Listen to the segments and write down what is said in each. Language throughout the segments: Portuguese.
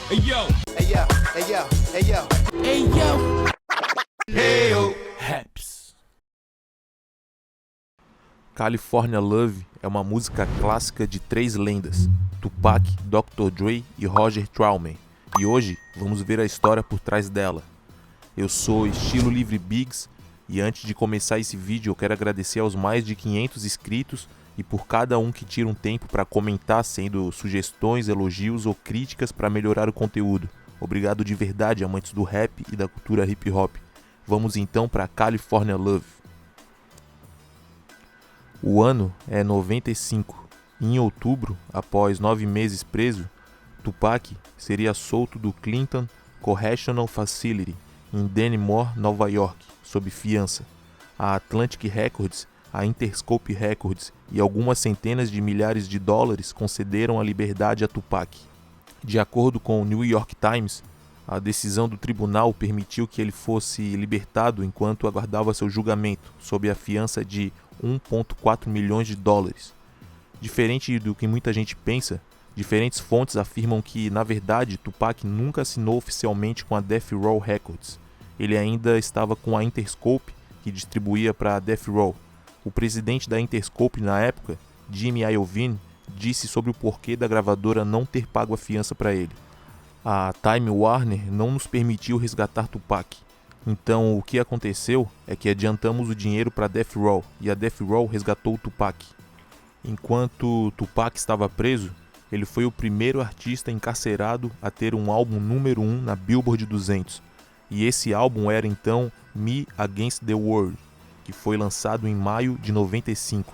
Hey yo, Hey yo, hey yo, hey yo. hey yo, Hey yo. Raps. California Love é uma música clássica de três lendas, Tupac, Dr. Dre e Roger Troutman, e hoje vamos ver a história por trás dela. Eu sou Estilo Livre Biggs e antes de começar esse vídeo eu quero agradecer aos mais de 500 inscritos e por cada um que tira um tempo para comentar, sendo sugestões, elogios ou críticas para melhorar o conteúdo. Obrigado de verdade, amantes do rap e da cultura hip hop. Vamos então para California Love. O ano é 95 e em outubro, após 9 meses preso, Tupac seria solto do Clinton Correctional Facility em Dannemora, Nova York, sob fiança. A Atlantic Records, a Interscope Records e algumas centenas de milhares de dólares concederam a liberdade a Tupac. De acordo com o New York Times, a decisão do tribunal permitiu que ele fosse libertado enquanto aguardava seu julgamento, sob a fiança de 1,4 milhões de dólares. Diferente do que muita gente pensa, diferentes fontes afirmam que, na verdade, Tupac nunca assinou oficialmente com a Death Row Records. Ele ainda estava com a Interscope, que distribuía para a Death Row. O presidente da Interscope na época, Jimmy Iovine, disse sobre o porquê da gravadora não ter pago a fiança para ele. A Time Warner não nos permitiu resgatar Tupac. Então, o que aconteceu é que adiantamos o dinheiro para a Death Row e a Death Row resgatou o Tupac. Enquanto Tupac estava preso, ele foi o primeiro artista encarcerado a ter um álbum número 1 na Billboard 200. E esse álbum era então Me Against the World, que foi lançado em maio de 95.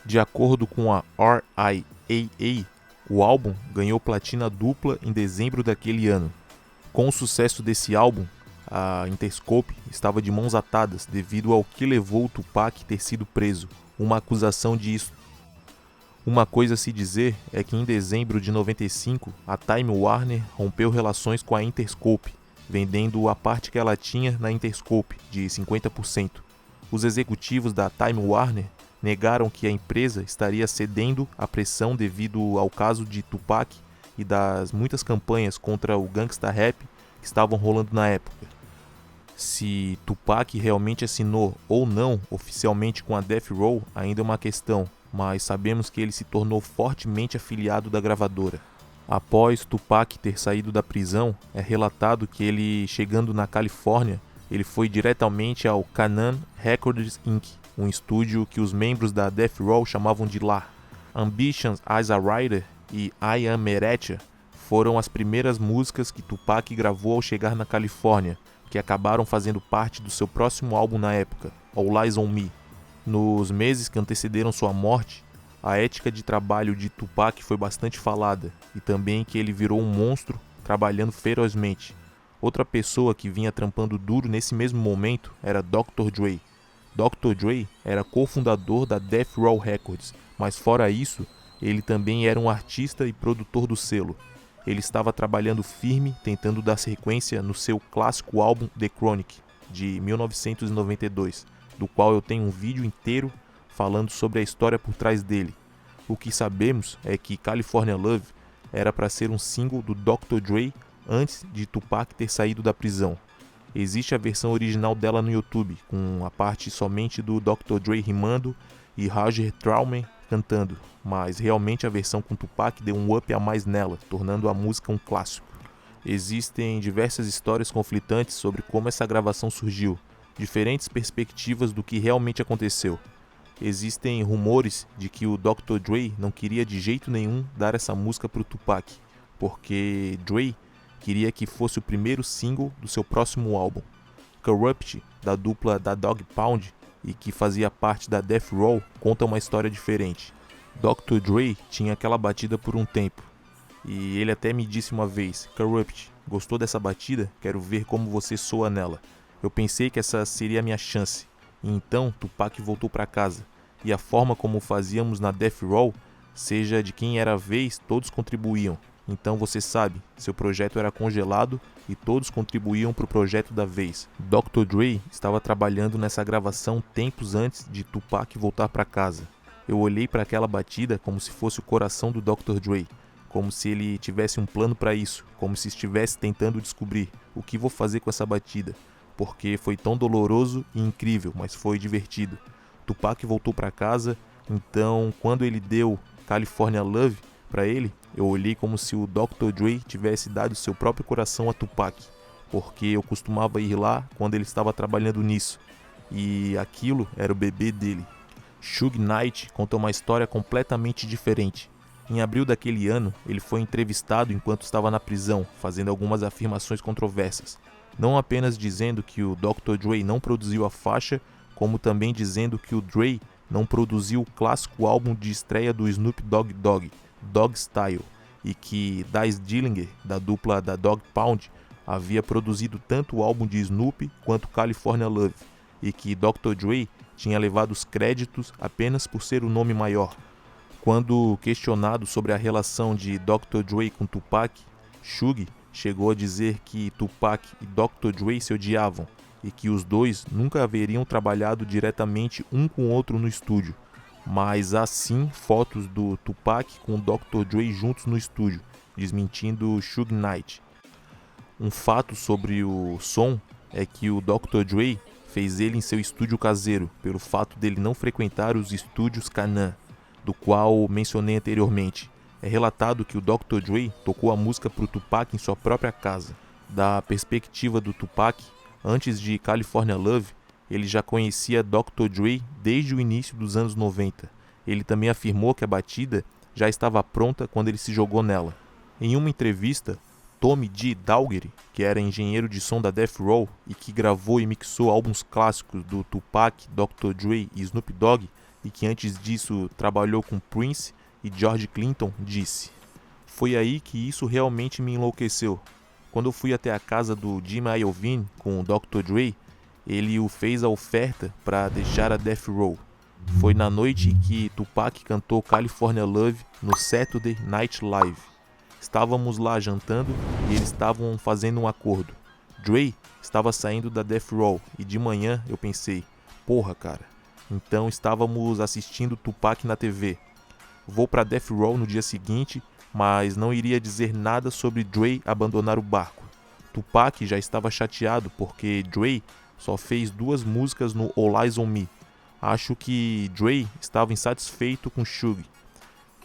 De acordo com a RIAA, o álbum ganhou platina dupla em dezembro daquele ano. Com o sucesso desse álbum, a Interscope estava de mãos atadas devido ao que levou o Tupac ter sido preso, uma acusação de estupro. Uma coisa a se dizer é que em dezembro de 95, a Time Warner rompeu relações com a Interscope, vendendo a parte que ela tinha na Interscope, de 50%. Os executivos da Time Warner negaram que a empresa estaria cedendo à pressão devido ao caso de Tupac e das muitas campanhas contra o gangsta rap que estavam rolando na época. Se Tupac realmente assinou ou não oficialmente com a Death Row ainda é uma questão, mas sabemos que ele se tornou fortemente afiliado da gravadora. Após Tupac ter saído da prisão, é relatado que ele, chegando na Califórnia, ele foi diretamente ao Canaan Records Inc., um estúdio que os membros da Death Row chamavam de lar. Ambitions as a Writer e I Am Meretia foram as primeiras músicas que Tupac gravou ao chegar na Califórnia, que acabaram fazendo parte do seu próximo álbum na época, All Eyes on Me. Nos meses que antecederam sua morte, a ética de trabalho de Tupac foi bastante falada, e também que ele virou um monstro trabalhando ferozmente. Outra pessoa que vinha trampando duro nesse mesmo momento era Dr. Dre. Dr. Dre era cofundador da Death Row Records, mas fora isso, ele também era um artista e produtor do selo. Ele estava trabalhando firme, tentando dar sequência no seu clássico álbum The Chronic, de 1992, do qual eu tenho um vídeo inteiro falando sobre a história por trás dele. O que sabemos é que California Love era para ser um single do Dr. Dre antes de Tupac ter saído da prisão. Existe a versão original dela no YouTube, com a parte somente do Dr. Dre rimando e Roger Troutman cantando, mas realmente a versão com Tupac deu um up a mais nela, tornando a música um clássico. Existem diversas histórias conflitantes sobre como essa gravação surgiu, diferentes perspectivas do que realmente aconteceu. Existem rumores de que o Dr. Dre não queria de jeito nenhum dar essa música para o Tupac, porque Dre queria que fosse o primeiro single do seu próximo álbum. Corrupt, da dupla da Dogg Pound e que fazia parte da Death Row, conta uma história diferente. Dr. Dre tinha aquela batida por um tempo, e ele até me disse uma vez: Corrupt, gostou dessa batida? Quero ver como você soa nela. Eu pensei que essa seria a minha chance, e então Tupac voltou para casa, e a forma como fazíamos na Death Row, seja de quem era a vez, todos contribuíam. Então você sabe, seu projeto era congelado e todos contribuíam para o projeto da vez. Dr. Dre estava trabalhando nessa gravação tempos antes de Tupac voltar para casa. Eu olhei para aquela batida como se fosse o coração do Dr. Dre. como se ele tivesse um plano para isso, como se estivesse tentando descobrir o que vou fazer com essa batida, porque foi tão doloroso e incrível, mas foi divertido. Tupac voltou para casa, então quando ele deu California Love para ele, eu olhei como se o Dr. Dre tivesse dado seu próprio coração a Tupac, porque eu costumava ir lá quando ele estava trabalhando nisso, e aquilo era o bebê dele. Suge Knight conta uma história completamente diferente. Em abril daquele ano, ele foi entrevistado enquanto estava na prisão, fazendo algumas afirmações controversas. Não apenas dizendo que o Dr. Dre não produziu a faixa, como também dizendo que o Dre não produziu o clássico álbum de estreia do Snoop Dogg Dogg, Dogg Style, e que Dice Dillinger, da dupla da Dogg Pound, havia produzido tanto o álbum de Snoop quanto California Love, e que Dr. Dre tinha levado os créditos apenas por ser o nome maior. Quando questionado sobre a relação de Dr. Dre com Tupac, Suge chegou a dizer que Tupac e Dr. Dre se odiavam e que os dois nunca haveriam trabalhado diretamente um com o outro no estúdio, mas há sim fotos do Tupac com o Dr. Dre juntos no estúdio, desmentindo Suge Knight. Um fato sobre o som é que o Dr. Dre fez ele em seu estúdio caseiro, pelo fato dele não frequentar os estúdios Canaan, do qual mencionei anteriormente. É relatado que o Dr. Dre tocou a música para o Tupac em sua própria casa. Da perspectiva do Tupac, antes de California Love, ele já conhecia Dr. Dre desde o início dos anos 90. Ele também afirmou que a batida já estava pronta quando ele se jogou nela. Em uma entrevista, Tommy D. Daugherty, que era engenheiro de som da Death Row e que gravou e mixou álbuns clássicos do Tupac, Dr. Dre e Snoop Dogg, e que antes disso trabalhou com Prince e George Clinton, disse: "Foi aí que isso realmente me enlouqueceu. Quando eu fui até a casa do Jim Iovine com o Dr. Dre, ele o fez a oferta para deixar a Death Row. Foi na noite que Tupac cantou California Love no Saturday Night Live. Estávamos lá jantando e eles estavam fazendo um acordo. Dre estava saindo da Death Row e de manhã eu pensei, porra cara, então estávamos assistindo Tupac na TV. Vou para Death Row no dia seguinte, mas não iria dizer nada sobre Dre abandonar o barco. Tupac já estava chateado porque Dre só fez 2 músicas no All Eyes on Me. Acho que Dre estava insatisfeito com Suge,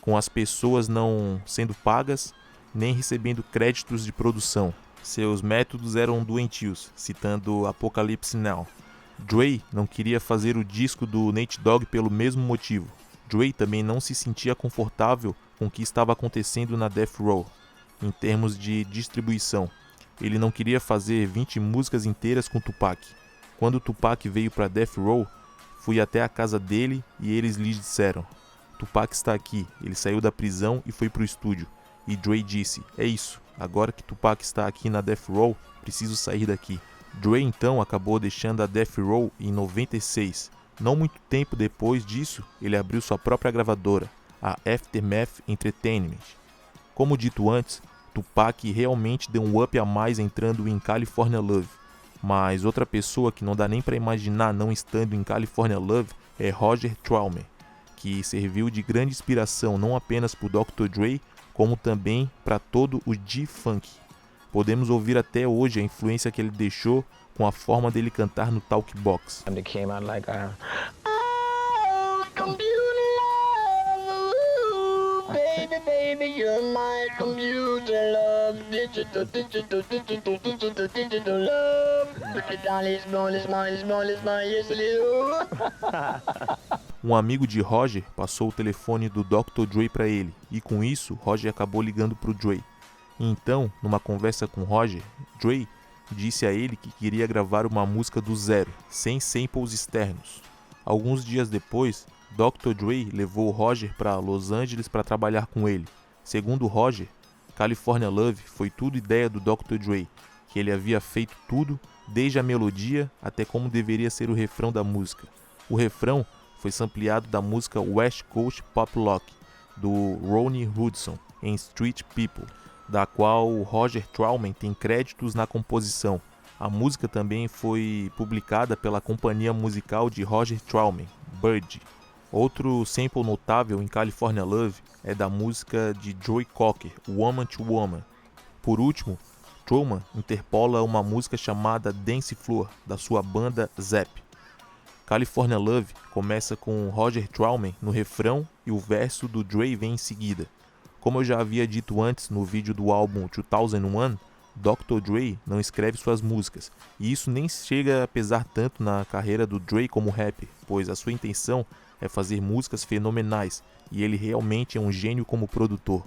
com as pessoas não sendo pagas nem recebendo créditos de produção. Seus métodos eram doentios", citando Apocalypse Now. Dre não queria fazer o disco do Nate Dogg pelo mesmo motivo. Dre também não se sentia confortável com o que estava acontecendo na Death Row, em termos de distribuição. Ele não queria fazer 20 músicas inteiras com Tupac. Quando Tupac veio para Death Row, fui até a casa dele e eles lhe disseram: "Tupac está aqui, ele saiu da prisão e foi para o estúdio." E Dre disse: "É isso, agora que Tupac está aqui na Death Row, preciso sair daqui." Dre então acabou deixando a Death Row em 96. Não muito tempo depois disso, ele abriu sua própria gravadora, a Aftermath Entertainment. Como dito antes, Tupac realmente deu um up a mais entrando em California Love. Mas outra pessoa que não dá nem para imaginar não estando em California Love é Roger Troutman, que serviu de grande inspiração não apenas para o Dr. Dre, como também para todo o G-Funk. Podemos ouvir até hoje a influência que ele deixou com a forma dele cantar no Talk Box. And it came out like baby, you're my computer love. Digital love. Um amigo de Roger passou o telefone do Dr. Dre para ele, e com isso, Roger acabou ligando para o Dre. Então, numa conversa com Roger, Dre disse a ele que queria gravar uma música do zero, sem samples externos. Alguns dias depois, Dr. Dre levou Roger para Los Angeles para trabalhar com ele. Segundo Roger, California Love foi tudo ideia do Dr. Dre, que ele havia feito tudo, desde a melodia até como deveria ser o refrão da música. O refrão foi sampleado da música West Coast Pop Lock, do Ronnie Hudson, em Street People, da qual Roger Troutman tem créditos na composição. A música também foi publicada pela companhia musical de Roger Troutman, Bird. Outro sample notável em California Love é da música de Joey Cocker, Woman to Woman. Por último, Truman interpola uma música chamada Dance Floor, da sua banda Zapp. California Love começa com Roger Troutman no refrão e o verso do Dre vem em seguida. Como eu já havia dito antes no vídeo do álbum 2001, Dr. Dre não escreve suas músicas, e isso nem chega a pesar tanto na carreira do Dre como rapper, pois a sua intenção é fazer músicas fenomenais, e ele realmente é um gênio como produtor.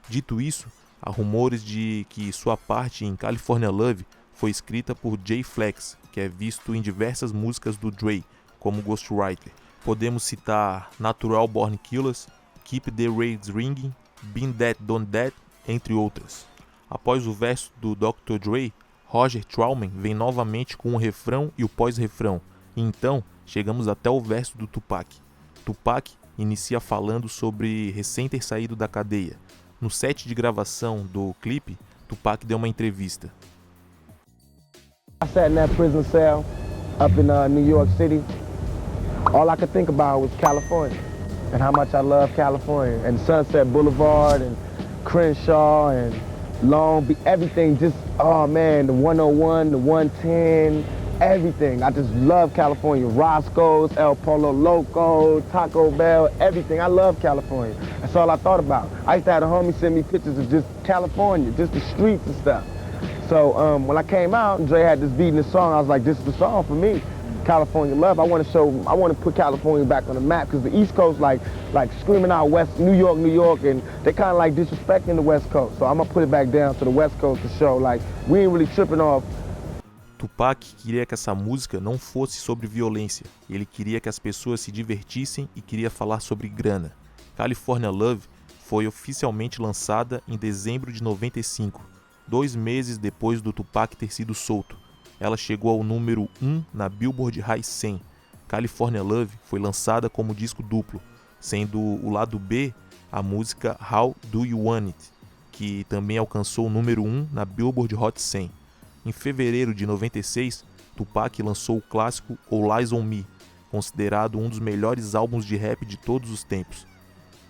Dito isso, há rumores de que sua parte em California Love foi escrita por Jay Flex, que é visto em diversas músicas do Dre, como ghostwriter. Podemos citar Natural Born Killers, Keep the Raids Ringing, Been That Done That, entre outras. Após o verso do Dr. Dre, Roger Troutman vem novamente com o refrão e o pós-refrão, e então chegamos até o verso do Tupac. Tupac inicia falando sobre recém ter saído da cadeia. No set de gravação do clipe, Tupac deu uma entrevista. I sat in that prison cell up in New York City. All I could think about was California and how much I love California and Sunset Boulevard and Crenshaw and Long Beach, everything just, oh man, the 101, the 110, everything. I just love California. Roscoe's, El Polo Loco, Taco Bell, everything. I love California. That's all I thought about. I used to have a homie send me pictures of just California, just the streets and stuff. So when I came out and Dre had this beat in the song, I was like, this is the song for me. California Love. I want to put California back on the map because the East Coast like screaming out West New York, and they kind of like disrespecting the West Coast. So I'm gonna put it back down to the West Coast to show like we ain't really tripping off. Tupac queria que essa música não fosse sobre violência. Ele queria que as pessoas se divertissem e queria falar sobre grana. California Love foi oficialmente lançada em dezembro de 95, 2 meses depois do Tupac ter sido solto. Ela chegou ao número 1 na Billboard High 100. California Love foi lançada como disco duplo, sendo o lado B a música How Do You Want It, que também alcançou o número 1 na Billboard Hot 100. Em fevereiro de 96, Tupac lançou o clássico All Eyes on Me, considerado um dos melhores álbuns de rap de todos os tempos.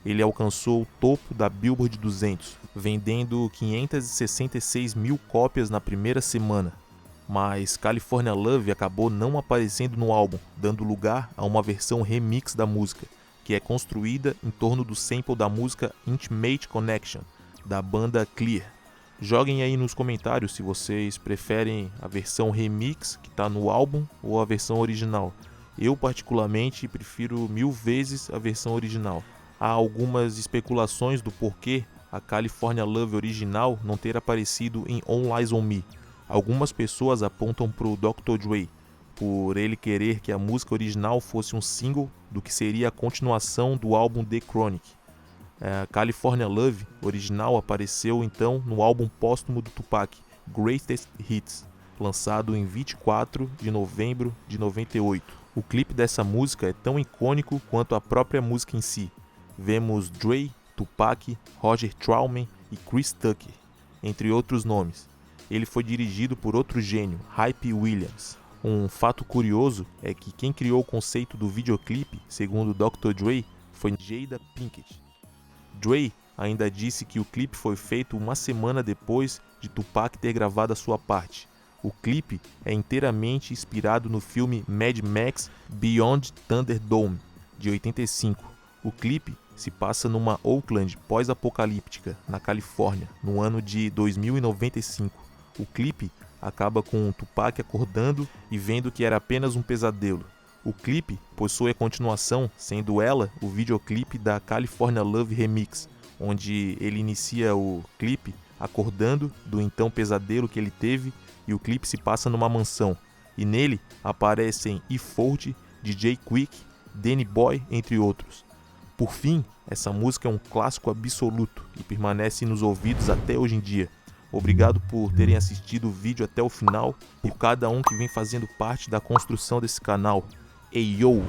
Ele alcançou o topo da Billboard 200, vendendo 566 mil cópias na primeira semana. Mas California Love acabou não aparecendo no álbum, dando lugar a uma versão remix da música, que é construída em torno do sample da música Intimate Connection, da banda Clear. Joguem aí nos comentários se vocês preferem a versão remix que está no álbum ou a versão original. Eu particularmente prefiro 1000 vezes a versão original. Há algumas especulações do porquê a California Love original não ter aparecido em All Eyes on Me. Algumas pessoas apontam para o Dr. Dre, por ele querer que a música original fosse um single do que seria a continuação do álbum The Chronic. A California Love original apareceu então no álbum póstumo do Tupac, Greatest Hits, lançado em 24 de novembro de 98. O clipe dessa música é tão icônico quanto a própria música em si. Vemos Dre, Tupac, Roger Troutman e Chris Tucker, entre outros nomes. Ele foi dirigido por outro gênio, Hype Williams. Um fato curioso é que quem criou o conceito do videoclipe, segundo Dr. Dre, foi Jada Pinkett. Dre ainda disse que o clipe foi feito uma semana depois de Tupac ter gravado a sua parte. O clipe é inteiramente inspirado no filme Mad Max Beyond Thunderdome, de 85. O clipe se passa numa Oakland pós-apocalíptica, na Califórnia, no ano de 2095. O clipe acaba com Tupac acordando e vendo que era apenas um pesadelo. O clipe possui a continuação, sendo ela o videoclipe da California Love Remix, onde ele inicia o clipe acordando do então pesadelo que ele teve, e o clipe se passa numa mansão. E nele aparecem E-40, DJ Quick, Danny Boy, entre outros. Por fim, essa música é um clássico absoluto e permanece nos ouvidos até hoje em dia. Obrigado por terem assistido o vídeo até o final e por cada um que vem fazendo parte da construção desse canal. Ei, yo!